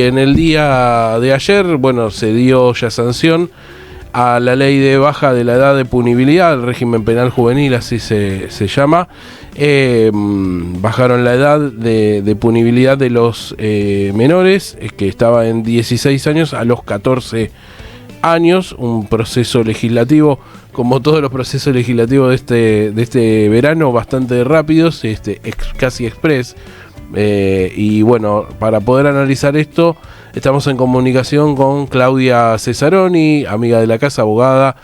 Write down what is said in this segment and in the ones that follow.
En el día de ayer, bueno, se dio ya sanción a la ley de baja de la edad de punibilidad, el régimen penal juvenil, así se llama. Bajaron la edad de punibilidad de los menores, que estaba en 16 años, a los 14 años. Un proceso legislativo, como todos los procesos legislativos de este verano, bastante rápidos, casi express. Y bueno, para poder analizar esto, estamos en comunicación con Claudia Cesaroni, amiga de la casa, abogada,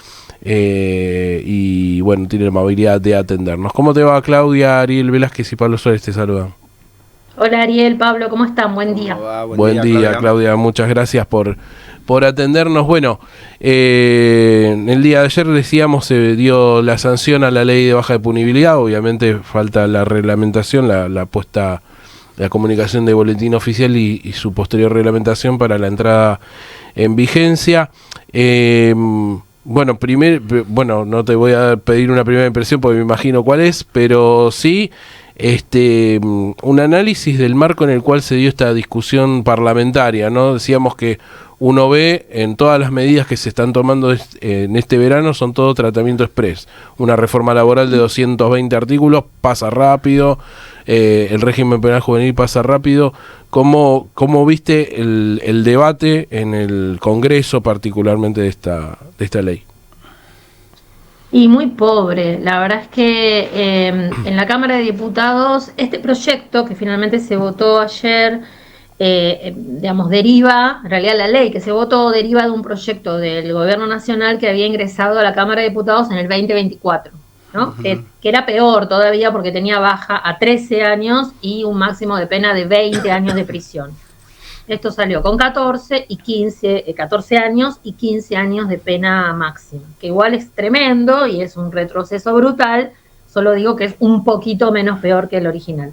y bueno, tiene la amabilidad de atendernos. ¿Cómo te va, Claudia? Ariel Velázquez y Pablo Suárez te saludan. Hola Ariel, Pablo, ¿cómo están? Buen día. Buen día, Claudia, muchas gracias por atendernos. Bueno, el día de ayer decíamos se dio la sanción a la ley de baja de punibilidad. Obviamente falta la reglamentación, la puesta, la comunicación de boletín oficial y su posterior reglamentación para la entrada en vigencia. Bueno, no te voy a pedir una primera impresión porque me imagino cuál es, pero sí un análisis del marco en el cual se dio esta discusión parlamentaria, ¿no? Decíamos que uno ve en todas las medidas que se están tomando en este verano, son todo tratamiento express. Una reforma laboral de 220 artículos pasa rápido, el régimen penal juvenil pasa rápido. ¿Cómo viste el debate en el Congreso, particularmente de esta ley? Y muy pobre, la verdad es que en la Cámara de Diputados este proyecto que finalmente se votó ayer, deriva, en realidad la ley que se votó deriva de un proyecto del Gobierno Nacional que había ingresado a la Cámara de Diputados en el 2024, ¿no? Uh-huh. que era peor todavía porque tenía baja a 13 años y un máximo de pena de 20 años de prisión. Esto salió con 14 años y 15 años de pena máxima, que igual es tremendo y es un retroceso brutal, solo digo que es un poquito menos peor que el original.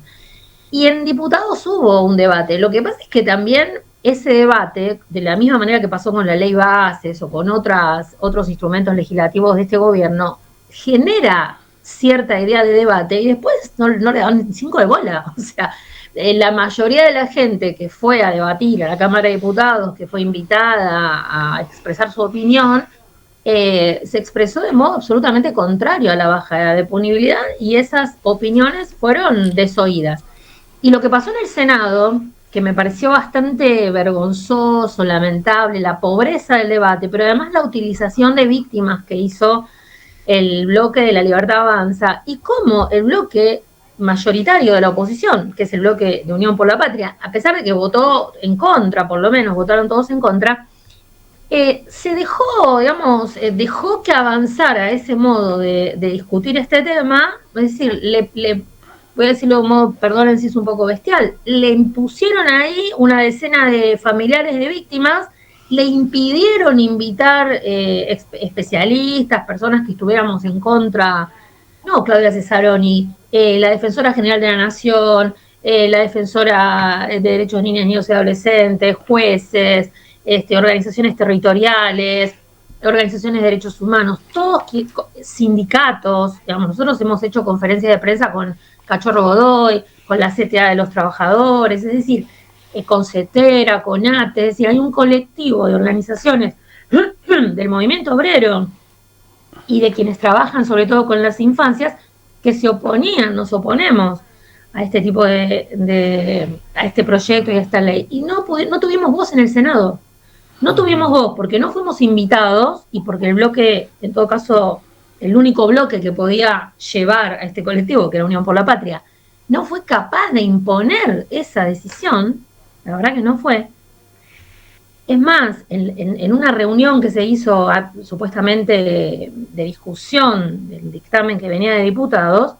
Y en diputados hubo un debate. Lo que pasa es que también ese debate, de la misma manera que pasó con la ley bases o con otros instrumentos legislativos de este gobierno, genera cierta idea de debate y después no le dan 5 de bola. O sea, la mayoría de la gente que fue a debatir a la Cámara de Diputados, que fue invitada a expresar su opinión, se expresó de modo absolutamente contrario a la baja de punibilidad y esas opiniones fueron desoídas. Y lo que pasó en el Senado, que me pareció bastante vergonzoso, lamentable, la pobreza del debate, pero además la utilización de víctimas que hizo el bloque de La Libertad Avanza y cómo el bloque mayoritario de la oposición, que es el bloque de Unión por la Patria, a pesar de que votó en contra, por lo menos votaron todos en contra, se dejó que avanzara ese modo de discutir este tema, es decir, voy a decirlo de modo, perdonen si es un poco bestial, le impusieron ahí una decena de familiares de víctimas, le impidieron invitar especialistas, personas que estuviéramos en contra, no Claudia Cesaroni, la Defensora General de la Nación, la Defensora de Derechos de Niñas, Niños y Adolescentes, jueces, organizaciones territoriales, organizaciones de derechos humanos, todos sindicatos, nosotros hemos hecho conferencias de prensa con Cachorro Godoy, con la CTA de los Trabajadores, es decir, con CETERA, con ATE, es decir, hay un colectivo de organizaciones del movimiento obrero y de quienes trabajan sobre todo con las infancias que nos oponemos a este tipo a este proyecto y a esta ley. Y no tuvimos voz en el Senado. No tuvimos voz porque no fuimos invitados y porque el bloque, en todo caso, el único bloque que podía llevar a este colectivo, que era Unión por la Patria, no fue capaz de imponer esa decisión. La verdad que no fue. Es más, en una reunión que se hizo supuestamente de discusión del dictamen que venía de diputados,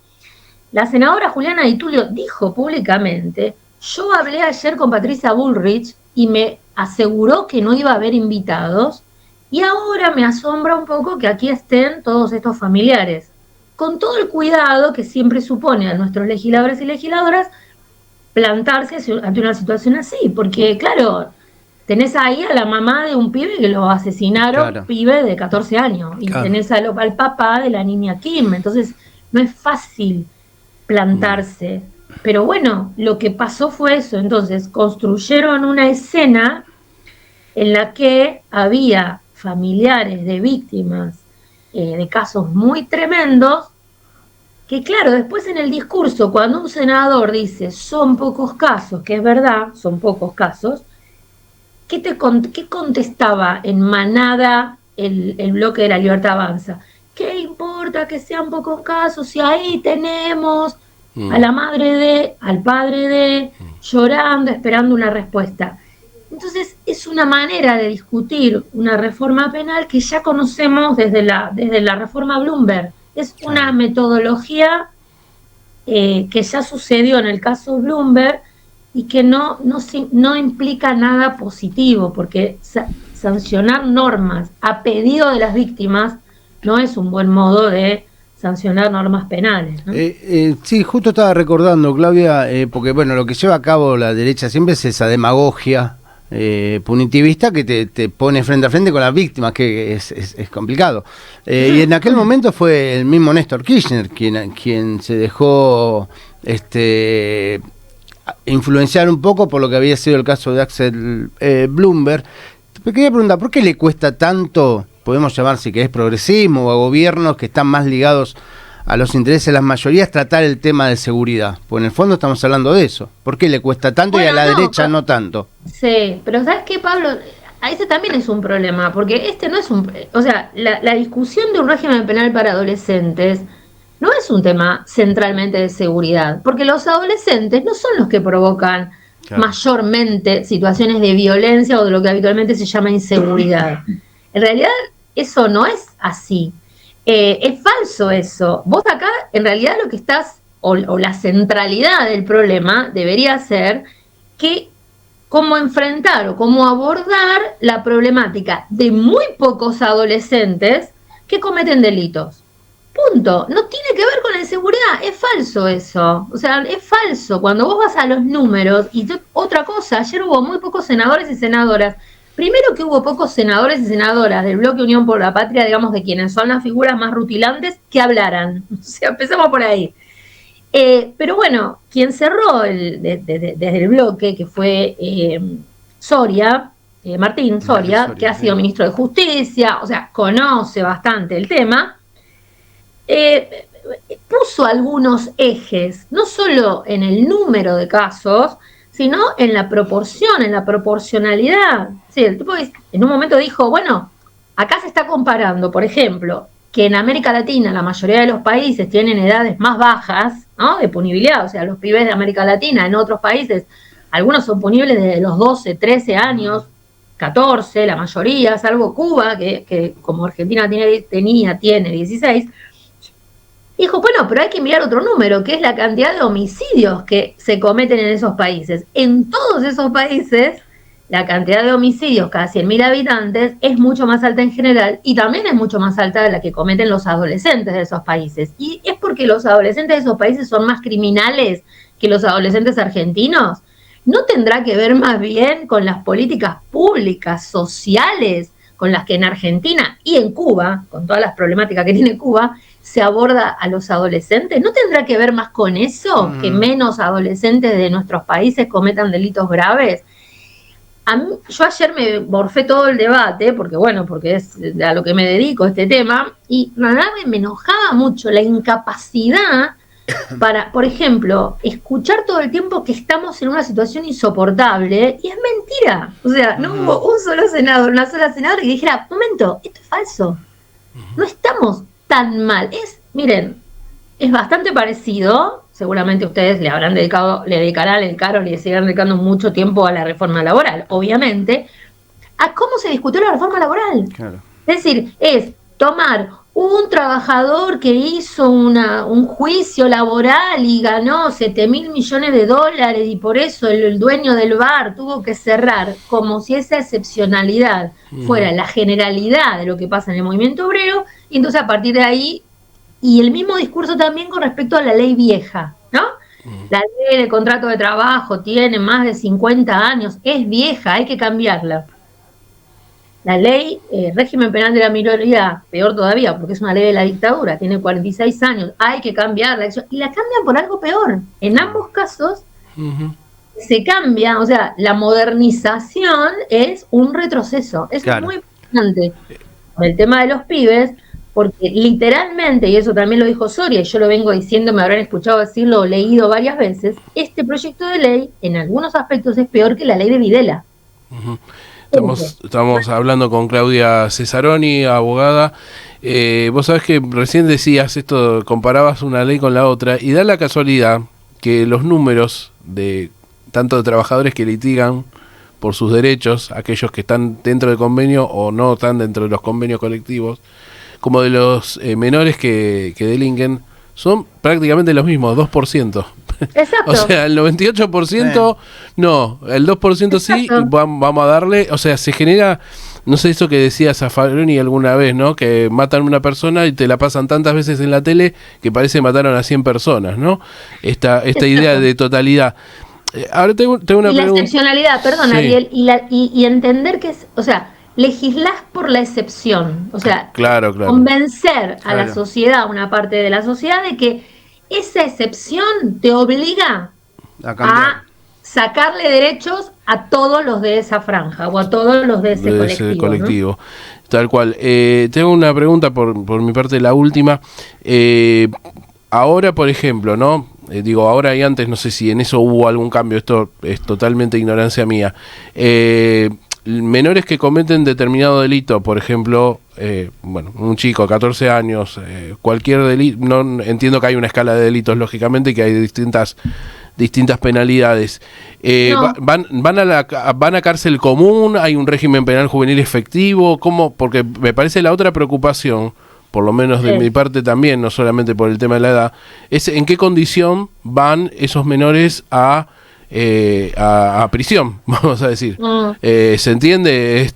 la senadora Juliana Di Tulio dijo públicamente: yo hablé ayer con Patricia Bullrich y me aseguró que no iba a haber invitados y ahora me asombra un poco que aquí estén todos estos familiares, con todo el cuidado que siempre supone a nuestros legisladores y legisladoras plantarse ante una situación así, porque claro, tenés ahí a la mamá de un pibe que lo asesinaron, claro. Pibe de 14 años, y claro. Tenés al papá de la niña Kim, entonces no es fácil plantarse Pero bueno, lo que pasó fue eso. Entonces construyeron una escena en la que había familiares de víctimas de casos muy tremendos, que claro, después en el discurso, cuando un senador dice son pocos casos, que es verdad, son pocos casos, ¿qué contestaba en manada el bloque de La Libertad Avanza? ¿Qué importa que sean pocos casos si ahí tenemos a la madre de, al padre de, llorando, esperando una respuesta? Entonces es una manera de discutir una reforma penal que ya conocemos desde la reforma Bloomberg. Es una metodología que ya sucedió en el caso Bloomberg y que no implica nada positivo, porque sancionar normas a pedido de las víctimas no es un buen modo de sancionar normas penales, ¿no? Sí, justo estaba recordando, Claudia, porque bueno, lo que lleva a cabo la derecha siempre es esa demagogia punitivista que te pone frente a frente con las víctimas, que es complicado. Y en aquel momento fue el mismo Néstor Kirchner quien se dejó influenciar un poco por lo que había sido el caso de Axel Bloomberg. Te quería preguntar, ¿por qué le cuesta tanto, podemos llamar si querés progresismo, o a gobiernos que están más ligados a los intereses de las mayorías, tratar el tema de seguridad? Pues en el fondo estamos hablando de eso. ¿Por qué le cuesta tanto y a la derecha no tanto? Sí, pero ¿sabes qué, Pablo? A ese también es un problema, porque este no es un... O sea, la discusión de un régimen penal para adolescentes no es un tema centralmente de seguridad, porque los adolescentes no son los que provocan mayormente situaciones de violencia o de lo que habitualmente se llama inseguridad. En realidad, eso no es así. Es falso eso. Vos acá, en realidad, lo que estás, o la centralidad del problema debería ser que cómo enfrentar o cómo abordar la problemática de muy pocos adolescentes que cometen delitos. Punto. No tiene que ver con la inseguridad. Es falso eso. O sea, es falso. Cuando vos vas a los números, y otra cosa, ayer hubo muy pocos senadores y senadoras. Primero que hubo pocos senadores y senadoras del bloque Unión por la Patria, digamos, de quienes son las figuras más rutilantes, que hablaran. O sea, empezamos por ahí. Pero bueno, quien cerró desde el bloque, que fue Soria, Martín Soria, que ha sido ministro de Justicia, o sea, conoce bastante el tema, puso algunos ejes, no solo en el número de casos, sino en la proporción, en la proporcionalidad. Sí, el tipo en un momento dijo, bueno, acá se está comparando, por ejemplo, que en América Latina la mayoría de los países tienen edades más bajas, ¿no?, de punibilidad, o sea, los pibes de América Latina en otros países, algunos son punibles desde los 12, 13 años, 14, la mayoría, salvo Cuba, que como Argentina tiene 16, dijo, bueno, pero hay que mirar otro número, que es la cantidad de homicidios que se cometen en esos países. En todos esos países, la cantidad de homicidios cada 100.000 habitantes es mucho más alta en general y también es mucho más alta de la que cometen los adolescentes de esos países. Y es porque los adolescentes de esos países son más criminales que los adolescentes argentinos. ¿No tendrá que ver más bien con las políticas públicas, sociales, con las que en Argentina y en Cuba, con todas las problemáticas que tiene Cuba, se aborda a los adolescentes? ¿No tendrá que ver más con eso, que menos adolescentes de nuestros países cometan delitos graves? Yo ayer me morfé todo el debate, porque es a lo que me dedico, este tema, y la verdad me enojaba mucho la incapacidad para, por ejemplo, escuchar todo el tiempo que estamos en una situación insoportable, y es mentira. O sea, no hubo un solo senador, una sola senadora que dijera, momento, esto es falso. No estamos tan mal. Miren, es bastante parecido, seguramente ustedes le dedicaron y le sigan dedicando mucho tiempo a la reforma laboral, obviamente, a cómo se discutió la reforma laboral. Claro. Es decir, es tomar un trabajador que hizo un juicio laboral y ganó 7.000 millones de dólares y por eso el dueño del bar tuvo que cerrar, como si esa excepcionalidad fuera la generalidad de lo que pasa en el movimiento obrero, y entonces a partir de ahí, y el mismo discurso también con respecto a la ley vieja, ¿no? La ley de contrato de trabajo tiene más de 50 años, es vieja, hay que cambiarla. La ley, régimen penal de la minoría, peor todavía, porque es una ley de la dictadura, tiene 46 años, hay que cambiarla, y la cambian por algo peor. En ambos casos se cambia, o sea, la modernización es un retroceso. Eso es muy importante. Con el tema de los pibes, porque literalmente, y eso también lo dijo Soria, y yo lo vengo diciendo, me habrán escuchado decirlo o leído varias veces, este proyecto de ley en algunos aspectos es peor que la ley de Videla. Estamos hablando con Claudia Cesaroni, abogada. Vos sabés que recién decías esto, comparabas una ley con la otra, y da la casualidad que los números de tanto de trabajadores que litigan por sus derechos, aquellos que están dentro del convenio o no están dentro de los convenios colectivos, como de los menores que delinquen, son prácticamente los mismos, 2%. Exacto. O sea, el 98% no, el 2% sí, vamos a darle, o sea, se genera, no sé, eso que decía Zaffaroni alguna vez, ¿no? Que matan a una persona y te la pasan tantas veces en la tele que parece que mataron a 100 personas, ¿no? Esta idea de totalidad. Ahora tengo una pregunta. La excepcionalidad, perdón, sí. Ariel, y entender que es, o sea, legislás por la excepción, o sea, claro. convencer a la sociedad, una parte de la sociedad, de que esa excepción te obliga a sacarle derechos a todos los de esa franja o a todos los de ese colectivo. ¿No? Tal cual. Tengo una pregunta por mi parte, la última. Ahora, por ejemplo, ¿no? Digo, ahora y antes, no sé si en eso hubo algún cambio, esto es totalmente ignorancia mía. Menores que cometen determinado delito, por ejemplo, un chico, 14 años, cualquier delito, no entiendo que hay una escala de delitos, lógicamente, que hay distintas penalidades. No. ¿Van a cárcel común? ¿Hay un régimen penal juvenil efectivo? ¿Cómo? Porque me parece la otra preocupación, por lo menos de mi parte también, no solamente por el tema de la edad, es en qué condición van esos menores a prisión, vamos a decir. ¿Se entiende?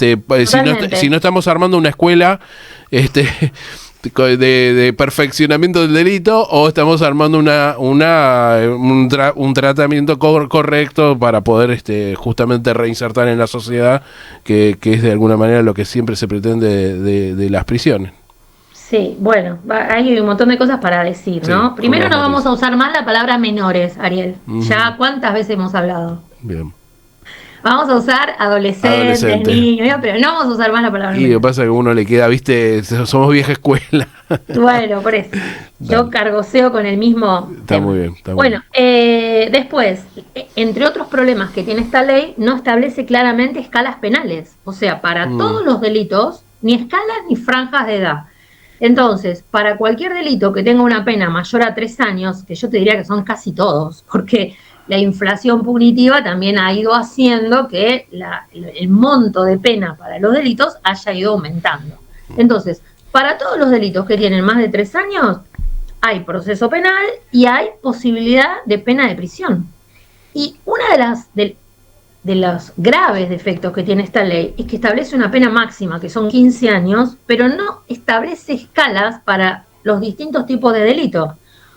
Si no estamos armando una escuela de perfeccionamiento del delito, o estamos armando un tratamiento correcto para poder justamente reinsertar en la sociedad, que es de alguna manera lo que siempre se pretende de las prisiones. Sí, bueno, hay un montón de cosas para decir, ¿no? Primero no vamos a usar más la palabra menores, Ariel. Ya cuántas veces hemos hablado. Bien. Vamos a usar adolescentes, niños, pero no vamos a usar más la palabra menores. Y lo que pasa es que uno le queda, viste, somos vieja escuela. Bueno, por eso. Yo cargoseo con el mismo Está tema. Muy bien. Bueno, después, entre otros problemas que tiene esta ley, no establece claramente escalas penales. O sea, para todos los delitos, ni escalas ni franjas de edad. Entonces, para cualquier delito que tenga una pena mayor a 3 años, que yo te diría que son casi todos, porque la inflación punitiva también ha ido haciendo que el monto de pena para los delitos haya ido aumentando. Entonces, para todos los delitos que tienen más de 3 años, hay proceso penal y hay posibilidad de pena de prisión. Y una de los graves defectos que tiene esta ley es que establece una pena máxima, que son 15 años, pero no establece escalas para los distintos tipos de delitos.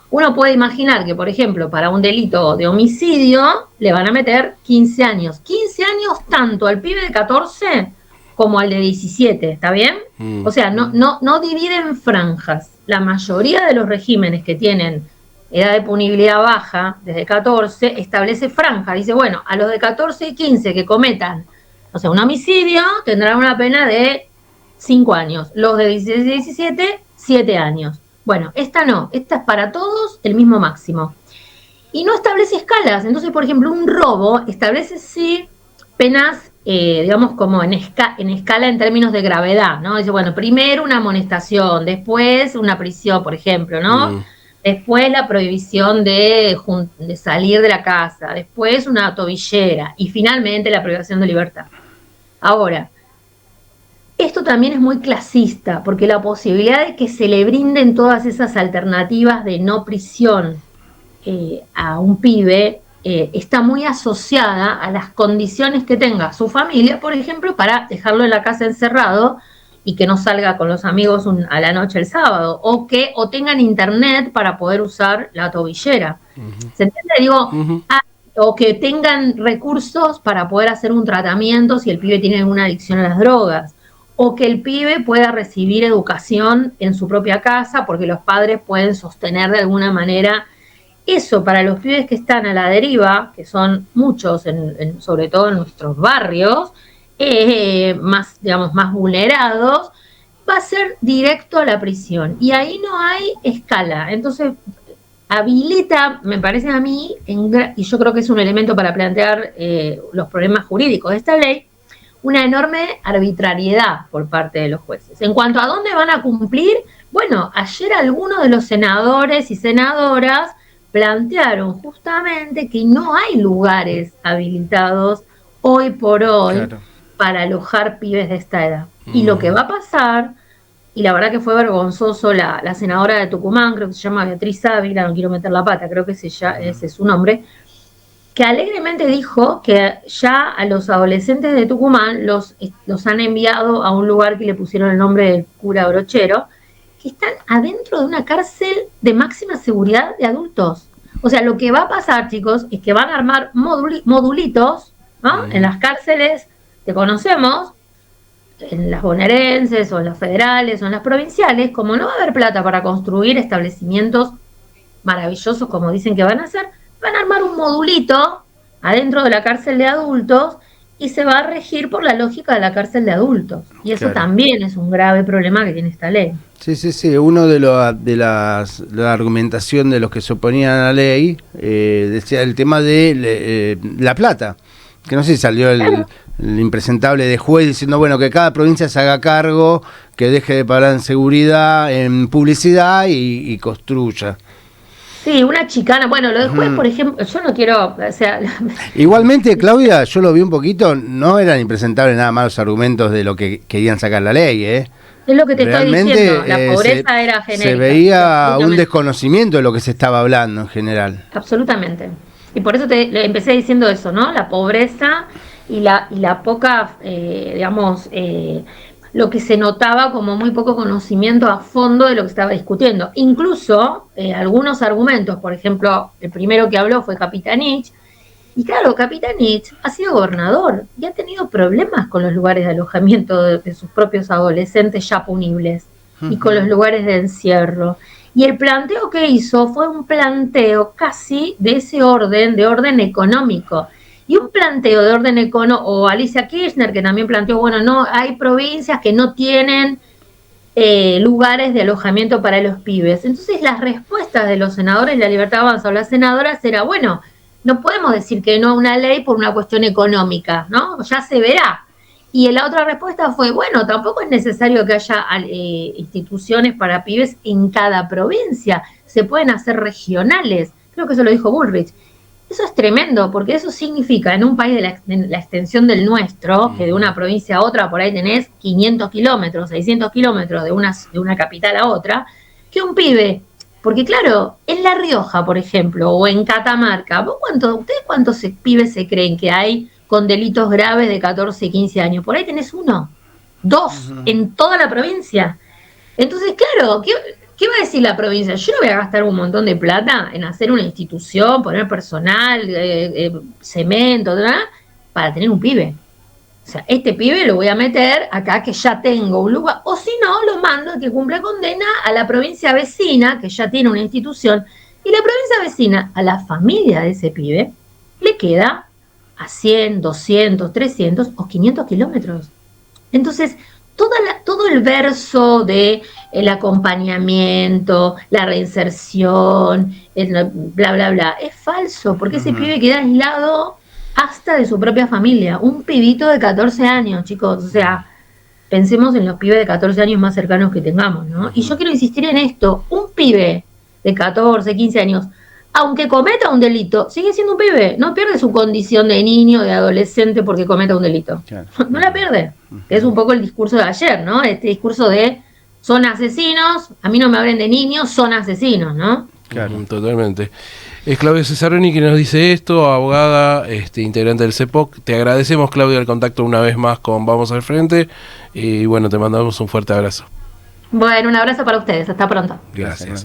Uno puede imaginar que, por ejemplo, para un delito de homicidio le van a meter 15 años. 15 años tanto al pibe de 14 como al de 17, ¿está bien? O sea, no dividen franjas. La mayoría de los regímenes que tienen edad de punibilidad baja, desde 14, establece franja. Dice, bueno, a los de 14 y 15 que cometan, o sea, un homicidio, tendrán una pena de 5 años. Los de 16 y 17, 7 años. Bueno, esta no, esta es para todos el mismo máximo. Y no establece escalas. Entonces, por ejemplo, un robo establece sí penas, digamos, como en escala en términos de gravedad, ¿no? Dice, bueno, primero una amonestación, después una prisión, por ejemplo, ¿no? Después la prohibición de salir de la casa, después una tobillera y finalmente la privación de libertad. Ahora, esto también es muy clasista, porque la posibilidad de que se le brinden todas esas alternativas de no prisión a un pibe está muy asociada a las condiciones que tenga su familia, por ejemplo, para dejarlo en la casa encerrado y que no salga con los amigos a la noche el sábado, o tengan internet para poder usar la tobillera. ¿Se entiende? Digo, o que tengan recursos para poder hacer un tratamiento si el pibe tiene alguna adicción a las drogas, o que el pibe pueda recibir educación en su propia casa, porque los padres pueden sostener de alguna manera eso. Para los pibes que están a la deriva, que son muchos, sobre todo en nuestros barrios, más, digamos, más vulnerados, va a ser directo a la prisión. Y ahí no hay escala. Entonces, habilita, me parece a mí, y yo creo que es un elemento para plantear los problemas jurídicos de esta ley, una enorme arbitrariedad por parte de los jueces. En cuanto a dónde van a cumplir, bueno, ayer algunos de los senadores y senadoras plantearon justamente que no hay lugares habilitados hoy por hoy para alojar pibes de esta edad. Y lo que va a pasar, y la verdad que fue vergonzoso, la senadora de Tucumán, creo que se llama Beatriz Ávila, no quiero meter la pata, creo que ese es su nombre, que alegremente dijo que ya a los adolescentes de Tucumán los han enviado a un lugar que le pusieron el nombre del cura Brochero, que están adentro de una cárcel de máxima seguridad de adultos. O sea, lo que va a pasar, chicos, es que van a armar modulitos, ¿no? En las cárceles que conocemos, en las bonaerenses o en las federales o en las provinciales, como no va a haber plata para construir establecimientos maravillosos como dicen que van a hacer, van a armar un modulito adentro de la cárcel de adultos y se va a regir por la lógica de la cárcel de adultos. Y eso también es un grave problema que tiene esta ley. Sí. Uno de la argumentación de los que se oponían a la ley decía el tema de la plata, que no sé si salió el impresentable de juez diciendo, bueno, que cada provincia se haga cargo, que deje de pagar en seguridad, en publicidad y construya. Sí, una chicana. Bueno, lo de juez, por ejemplo, yo no quiero, o sea... Igualmente, Claudia, yo lo vi un poquito, no eran impresentables nada más los argumentos de lo que querían sacar la ley, ¿eh? Es lo que te realmente, estoy diciendo, la pobreza era genérica. Se veía un desconocimiento de lo que se estaba hablando en general. Absolutamente. Y por eso te empecé diciendo eso, ¿no? La pobreza y la poca, digamos... lo que se notaba como muy poco conocimiento a fondo de lo que estaba discutiendo. Incluso algunos argumentos, por ejemplo, el primero que habló fue Capitanich, y claro, Capitanich ha sido gobernador y ha tenido problemas con los lugares de alojamiento de sus propios adolescentes ya punibles y con los lugares de encierro. Y el planteo que hizo fue un planteo casi de ese orden, de orden económico. Y un planteo de orden económico, o Alicia Kirchner, que también planteó, bueno, no, hay provincias que no tienen lugares de alojamiento para los pibes. Entonces las respuestas de los senadores de La Libertad Avanza o las senadoras era, bueno, no podemos decir que no a una ley por una cuestión económica, ¿no? Ya se verá. Y la otra respuesta fue, bueno, tampoco es necesario que haya instituciones para pibes en cada provincia, se pueden hacer regionales. Creo que eso lo dijo Bullrich. Eso es tremendo, porque eso significa, en un país de la extensión del nuestro, que de una provincia a otra por ahí tenés 500 kilómetros, 600 kilómetros de una capital a otra, que un pibe, porque claro, en La Rioja, por ejemplo, o en Catamarca, ¿ustedes cuántos pibes se creen que hay con delitos graves de 14 y 15 años? Por ahí tenés 1, 2, en toda la provincia. Entonces, claro, ¿qué va a decir la provincia? Yo no voy a gastar un montón de plata en hacer una institución, poner personal, cemento, para tener un pibe. O sea, este pibe lo voy a meter acá que ya tengo un lugar, o si no, lo mando a que cumpla condena a la provincia vecina, que ya tiene una institución, y la provincia vecina, a la familia de ese pibe, le queda a 100, 200, 300 o 500 kilómetros. Entonces, todo el verso de el acompañamiento, la reinserción, bla, bla, bla, es falso, porque ese pibe queda aislado hasta de su propia familia. Un pibito de 14 años, chicos, o sea, pensemos en los pibes de 14 años más cercanos que tengamos, ¿no? Y yo quiero insistir en esto, un pibe de 14, 15 años, aunque cometa un delito, sigue siendo un pibe, no pierde su condición de niño, de adolescente porque cometa un delito. Claro. No la pierde. Es un poco el discurso de ayer, ¿no? Este discurso de son asesinos, a mí no me hablen de niños, son asesinos, ¿no? Claro, totalmente. Es Claudia Cesaroni que nos dice esto, abogada, integrante del CEPOC. Te agradecemos, Claudia, el contacto una vez más con Vamos al Frente y bueno, te mandamos un fuerte abrazo. Bueno, un abrazo para ustedes, hasta pronto. Gracias.